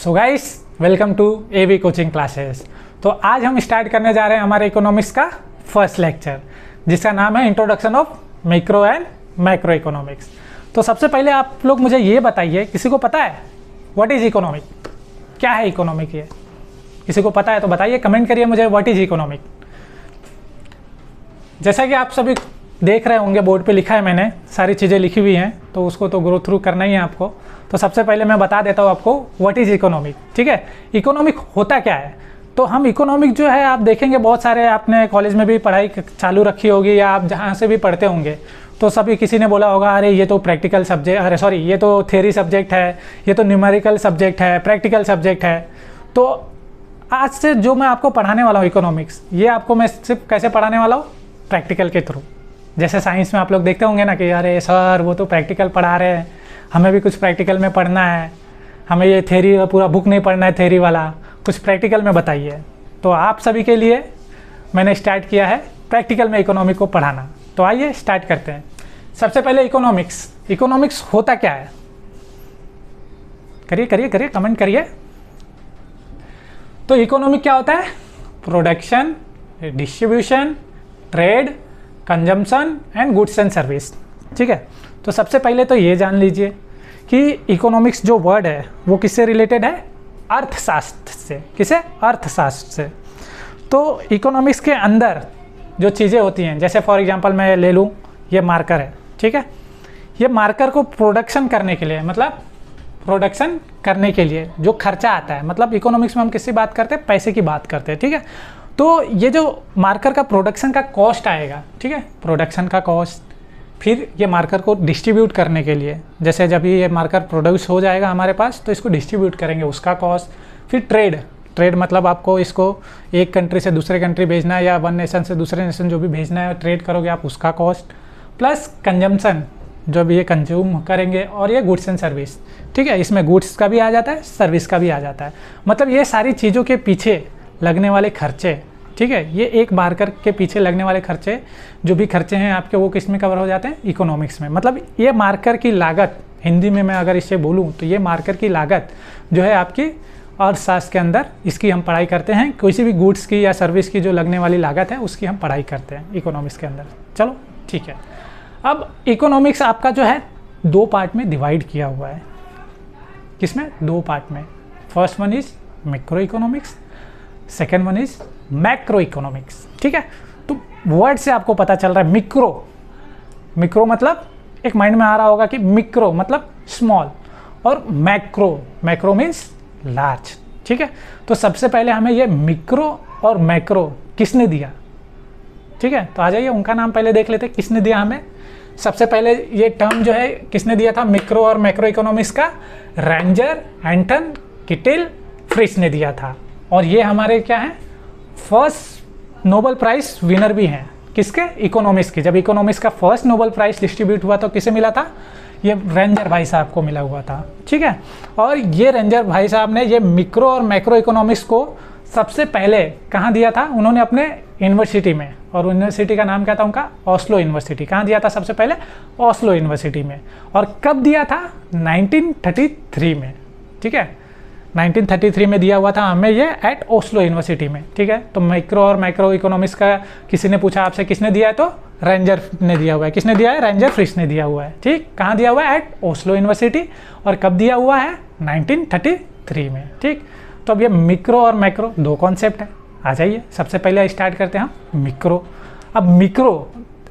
So guys, welcome to AV coaching classes. तो आज हम स्टार्ट करने जा रहे हैं हमारे इकोनॉमिक्स का फर्स्ट लेक्चर, जिसका नाम है introduction of micro and macro economics. तो सबसे पहले आप लोग मुझे ये बताइए, किसी को पता है व्हाट इज़ इकोनॉमिक? क्या है इकोनॉमिक? ये किसी को पता है तो बताइए, कमेंट करिए मुझे व्हाट इज़ इकोनॉमिक। जैसा कि आप सभी देख रहे होंगे, बोर्ड पे लिखा है, मैंने सारी चीज़ें लिखी हुई हैं, तो उसको तो गो थ्रू करना ही है आपको। तो सबसे पहले मैं बता देता हूँ आपको व्हाट इज़ इकोनॉमिक। ठीक है, इकोनॉमिक होता क्या है? तो हम इकोनॉमिक जो है, आप देखेंगे बहुत सारे, आपने कॉलेज में भी पढ़ाई चालू रखी होगी या आप जहाँ से भी पढ़ते होंगे, तो सभी किसी ने बोला होगा अरे ये तो प्रैक्टिकल सब्जेक्ट, अरे सॉरी ये तो थ्योरी सब्जेक्ट है, ये तो न्यूमेरिकल सब्जेक्ट है, प्रैक्टिकल सब्जेक्ट है। तो आज से जो मैं आपको पढ़ाने वाला हूँ इकोनॉमिक्स, ये आपको मैं सिर्फ कैसे पढ़ाने वाला हूँ? प्रैक्टिकल के थ्रू। जैसे साइंस में आप लोग देखते होंगे ना कि अरे सर वो तो प्रैक्टिकल पढ़ा रहे हैं, हमें भी कुछ प्रैक्टिकल में पढ़ना है, हमें ये थ्योरी पूरा बुक नहीं पढ़ना है थ्योरी वाला, कुछ प्रैक्टिकल में बताइए। तो आप सभी के लिए मैंने स्टार्ट किया है प्रैक्टिकल में इकोनॉमिक को पढ़ाना। तो आइए स्टार्ट करते हैं। सबसे पहले इकोनॉमिक्स होता क्या है? करिए कमेंट करिए। तो इकोनॉमिक क्या होता है? Production, distribution, trade, consumption and goods and service. ठीक है, तो सबसे पहले तो ये जान लीजिए कि इकोनॉमिक्स जो वर्ड है वो किससे रिलेटेड है? अर्थशास्त्र से। किसे? अर्थशास्त्र से। तो इकोनॉमिक्स के अंदर जो चीज़ें होती हैं, जैसे फॉर एग्जांपल मैं ले लूँ, ये मार्कर है। ठीक है, ये मार्कर को प्रोडक्शन करने के लिए, मतलब प्रोडक्शन करने के लिए जो खर्चा आता है, मतलब इकोनॉमिक्स में हम किसकी बात करते हैं? पैसे की बात करते हैं। ठीक है, तो ये जो मार्कर का प्रोडक्शन का कॉस्ट आएगा, ठीक है, प्रोडक्शन का कॉस्ट, फिर ये मार्कर को डिस्ट्रीब्यूट करने के लिए, जैसे जब ये मार्कर प्रोड्यूस हो जाएगा हमारे पास तो इसको डिस्ट्रीब्यूट करेंगे, उसका कॉस्ट। फिर ट्रेड मतलब आपको इसको एक कंट्री से दूसरे कंट्री भेजना है या वन नेशन से दूसरे नेशन जो भी भेजना है, ट्रेड करोगे आप, उसका कॉस्ट। प्लस कंजम्पशन, जो भी ये कंज्यूम करेंगे, और ये गुड्स एंड सर्विस। ठीक है, इसमें गुड्स का भी आ जाता है, सर्विस का भी आ जाता है। मतलब ये सारी चीज़ों के पीछे लगने वाले खर्चे, ठीक है, ये एक मार्कर के पीछे लगने वाले खर्चे, जो भी खर्चे हैं आपके, वो किस में कवर हो जाते हैं? इकोनॉमिक्स में। मतलब ये मार्कर की लागत, हिंदी में मैं अगर इससे बोलूँ तो ये मार्कर की लागत जो है आपकी अर्थशास्त्र के अंदर, इसकी हम पढ़ाई करते हैं। किसी भी गुड्स की या सर्विस की जो लगने वाली लागत है उसकी हम पढ़ाई करते हैं इकोनॉमिक्स के अंदर। चलो ठीक है, अब इकोनॉमिक्स आपका जो है दो पार्ट में डिवाइड किया हुआ है। किसमें? दो पार्ट में। First one is micro economics, second one is macro economics. ठीक है, तो वर्ड से आपको पता चल रहा है मिक्रो मतलब एक माइंड में आ रहा होगा कि मिक्रो मतलब स्मॉल, और मैक्रो मीन्स लार्ज। ठीक है, तो सबसे पहले हमें ये मिक्रो और मैक्रो किसने दिया? ठीक है, तो आ जाइए उनका नाम पहले देख लेते हैं, किसने दिया हमें। सबसे पहले ये टर्म जो है किसने दिया था मिक्रो और मैक्रो इकोनॉमिक्स का? रेंजर, एंटन, किटिल, फ्रिश ने दिया था। और ये हमारे क्या हैं? फर्स्ट नोबेल प्राइज विनर भी हैं। किसके? इकोनॉमिक्स की। जब इकोनॉमिक्स का फर्स्ट नोबेल प्राइज डिस्ट्रीब्यूट हुआ तो किसे मिला था? ये रेंजर भाई साहब को मिला हुआ था। ठीक है, और ये रेंजर भाई साहब ने ये मिक्रो और मैक्रो इकोनॉमिक्स को सबसे पहले कहाँ दिया था? उन्होंने अपने यूनिवर्सिटी में, और यूनिवर्सिटी का नाम क्या था उनका? Oslo university. कहाँ दिया था सबसे पहले? ओस्लो यूनिवर्सिटी में। और कब दिया था? 1933 में। ठीक है, 1933 में दिया हुआ था हमें ये एट ओस्लो यूनिवर्सिटी में। ठीक है, तो माइक्रो और मैक्रो इकोनॉमिक्स का किसी ने पूछा आपसे किसने दिया है, तो रेंजर ने दिया हुआ है। किसने दिया है? रेंजर फ्रिश ने दिया हुआ है। ठीक, कहाँ दिया हुआ है? At Oslo university. और कब दिया हुआ है? 1933 में। ठीक, तो अब ये मिक्रो और मैक्रो दो कॉन्सेप्ट है। आ जाइए, सबसे पहले स्टार्ट करते हैं हम मिक्रो। अब मिक्रो,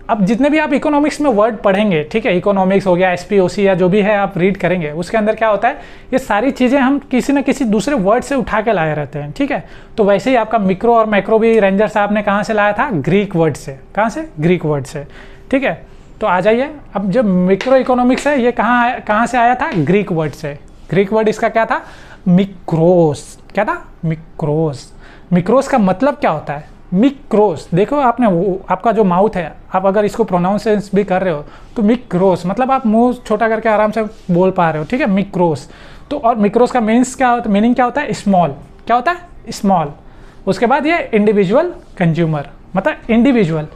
अब जितने भी आप इकोनॉमिक्स में वर्ड पढ़ेंगे, ठीक है, इकोनॉमिक्स हो गया, एसपीओसी या जो भी है आप रीड करेंगे, उसके अंदर क्या होता है? ये सारी चीज़ें हम किसी न किसी दूसरे वर्ड से उठा के लाए रहते हैं। ठीक है, तो वैसे ही आपका मिक्रो और मैक्रो भी रेंजर साहब ने कहाँ से लाया था? ग्रीक वर्ड से। कहाँ से? ग्रीक वर्ड से। ठीक है, तो आ जाइए, अब जो मिक्रो इकोनॉमिक्स है ये कहाँ से आया था? ग्रीक वर्ड से। ग्रीक वर्ड इसका क्या था? मिक्रोस। क्या था? मिक्रोस। मिक्रोस का मतलब क्या होता है? मिक्रोस, देखो आपने वो आपका जो माउथ है, आप अगर इसको प्रोनाउंसेंस भी कर रहे हो तो मिक्रोस मतलब आप मुंह छोटा करके आराम से बोल पा रहे हो। ठीक है, मिक्रोस। तो और मिक्रोस का मीनिंग क्या होता है? स्मॉल। क्या होता है? स्मॉल। उसके बाद ये इंडिविजुअल कंज्यूमर, मतलब इंडिविजुअल।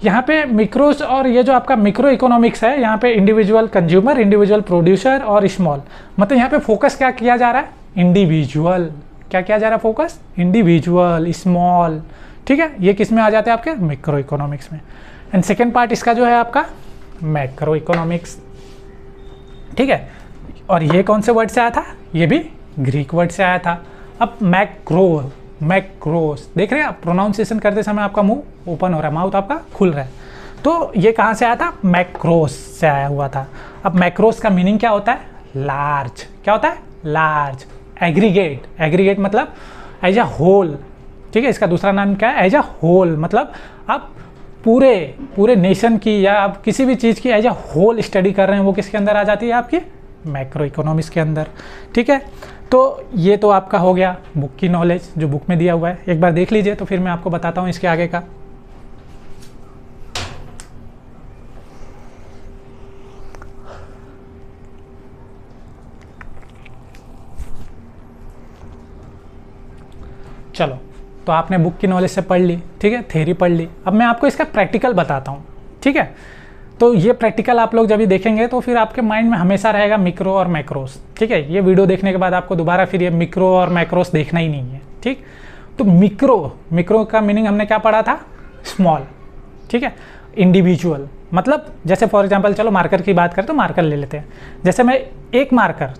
यहाँ पे मिक्रोस और ये जो आपका मिक्रो इकोनॉमिक्स है, यहाँ पे इंडिविजुअल कंज्यूमर, इंडिविजुअल प्रोड्यूसर और स्मॉल, मतलब यहाँ पे फोकस क्या किया जा रहा है? इंडिविजुअल, क्या किया जा रहा है फोकस, इंडिविजुअल, स्मॉल, ठीक है, ये किस में आ जाते हैं आपके, मैक्रो इकोनॉमिक्स में। एंड सेकेंड पार्ट इसका जो है आपका मैक्रो इकोनॉमिक्स, ठीक है। और ये कौन से वर्ड से आया था, ये भी ग्रीक वर्ड से आया था। अब मैक्रोस देख रहे हैं आप, प्रोनाउंसिएशन करते समय आपका मुंह ओपन हो रहा है, माउथ आपका खुल रहा है, तो ये कहाँ से आया था, मैक्रोस से आया हुआ था। अब मैक्रोस का मीनिंग क्या होता है, लार्ज, क्या होता है, लार्ज, एग्रीगेट, एग्रीगेट मतलब एज अ होल, ठीक है, इसका दूसरा नाम क्या है, एज अ होल, मतलब आप पूरे नेशन की या आप किसी भी चीज़ की एज अ होल स्टडी कर रहे हैं, वो किसके अंदर आ जाती है, आपकी मैक्रो इकोनॉमिक्स के अंदर, ठीक है। तो ये तो आपका हो गया बुक की नॉलेज, जो बुक में दिया हुआ है, एक बार देख लीजिए तो फिर मैं आपको बताता हूँ इसके आगे का। चलो, तो आपने बुक की नॉलेज से पढ़ ली, ठीक है, थ्योरी पढ़ ली। अब मैं आपको इसका प्रैक्टिकल बताता हूँ, ठीक है। तो ये प्रैक्टिकल आप लोग जब भी देखेंगे तो फिर आपके माइंड में हमेशा रहेगा मिक्रो और मैक्रोस, ठीक है। ये वीडियो देखने के बाद आपको दोबारा फिर ये मिक्रो और मैक्रोस देखना ही नहीं है, ठीक। तो मिक्रो का मीनिंग हमने क्या पढ़ा था, स्मॉल, ठीक है, इंडिविजुअल, मतलब जैसे फॉर एग्जांपल चलो मार्कर की बात करें तो मार्कर ले लेते हैं। जैसे मैं एक मार्कर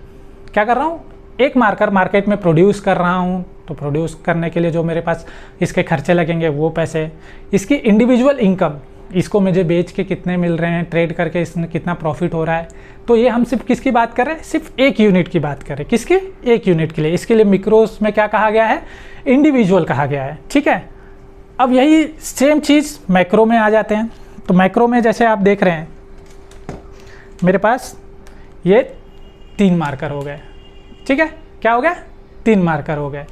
क्या कर रहा हूँ, एक मार्कर मार्केट में प्रोड्यूस कर रहा हूँ, तो प्रोड्यूस करने के लिए जो मेरे पास इसके खर्चे लगेंगे वो पैसे, इसकी इंडिविजुअल इनकम, इसको मुझे बेच के कितने मिल रहे हैं, ट्रेड करके इसमें कितना प्रॉफिट हो रहा है, तो ये हम सिर्फ किसकी बात कर रहे हैं, सिर्फ एक यूनिट की बात कर रहे हैं, किसकी, एक यूनिट के लिए। इसके लिए मिक्रोस में क्या कहा गया है, इंडिविजुअल कहा गया है, ठीक है। अब यही सेम चीज़ मैक्रो में आ जाते हैं। तो मैक्रो में जैसे आप देख रहे हैं मेरे पास ये 3 मार्कर हो गए, ठीक है, क्या हो गया, 3 मार्कर हो गए।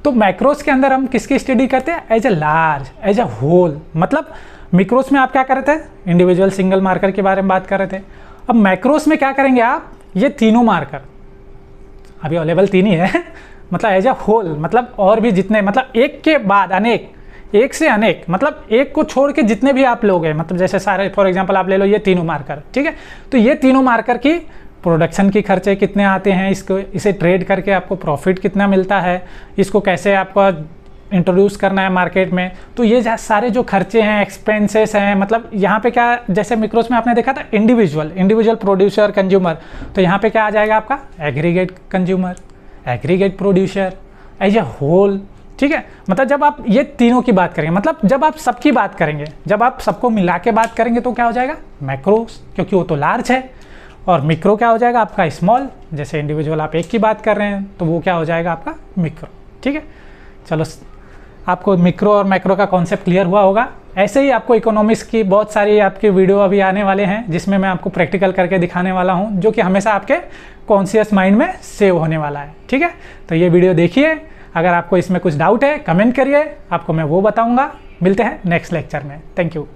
तो मैक्रोस के अंदर हम किसकी स्टडी करते हैं, as a large, as a whole, मतलब मिक्रोस में आप क्या कर रहे थे, इंडिविजुअल सिंगल मार्कर के बारे में बात कर रहे थे। अब मैक्रोस में क्या करेंगे आप, ये तीनों मार्कर अभी अवेलेबल 3 ही है मतलब एज अ होल, मतलब और भी जितने, मतलब एक के बाद अनेक, एक से अनेक, मतलब एक को छोड़ के जितने भी आप लोग हैं, मतलब जैसे सारे फॉर एग्जांपल आप ले लो ये तीनों मार्कर, ठीक है। तो ये तीनों मार्कर की प्रोडक्शन की खर्चे कितने आते हैं, इसे ट्रेड करके आपको प्रॉफिट कितना मिलता है, इसको कैसे आपको इंट्रोड्यूस करना है मार्केट में, तो ये सारे जो खर्चे हैं, एक्सपेंसेस हैं, मतलब यहाँ पे क्या, जैसे मिक्रोस में आपने देखा था इंडिविजुअल प्रोड्यूसर कंज्यूमर, तो यहाँ पे क्या आ जाएगा आपका aggregate consumer, aggregate producer, as a whole, ठीक है। मतलब जब आप ये तीनों की बात करेंगे, मतलब जब आप सबकी बात करेंगे, जब आप सबको मिला के बात करेंगे तो क्या हो जाएगा मैक्रोस, क्योंकि वो तो लार्ज है। और मिक्रो क्या हो जाएगा आपका स्मॉल, जैसे इंडिविजुअल आप एक की बात कर रहे हैं तो वो क्या हो जाएगा आपका मिक्रो, ठीक है। चलो, आपको मिक्रो और मैक्रो का कॉन्सेप्ट क्लियर हुआ होगा। ऐसे ही आपको इकोनॉमिक्स की बहुत सारी आपके वीडियो अभी आने वाले हैं, जिसमें मैं आपको प्रैक्टिकल करके दिखाने वाला हूं, जो कि हमेशा आपके कॉन्शियस माइंड में सेव होने वाला है, ठीक है। तो ये वीडियो देखिए, अगर आपको इसमें कुछ डाउट है कमेंट करिए, आपको मैं वो बताऊंगा। मिलते हैं नेक्स्ट लेक्चर में, थैंक यू।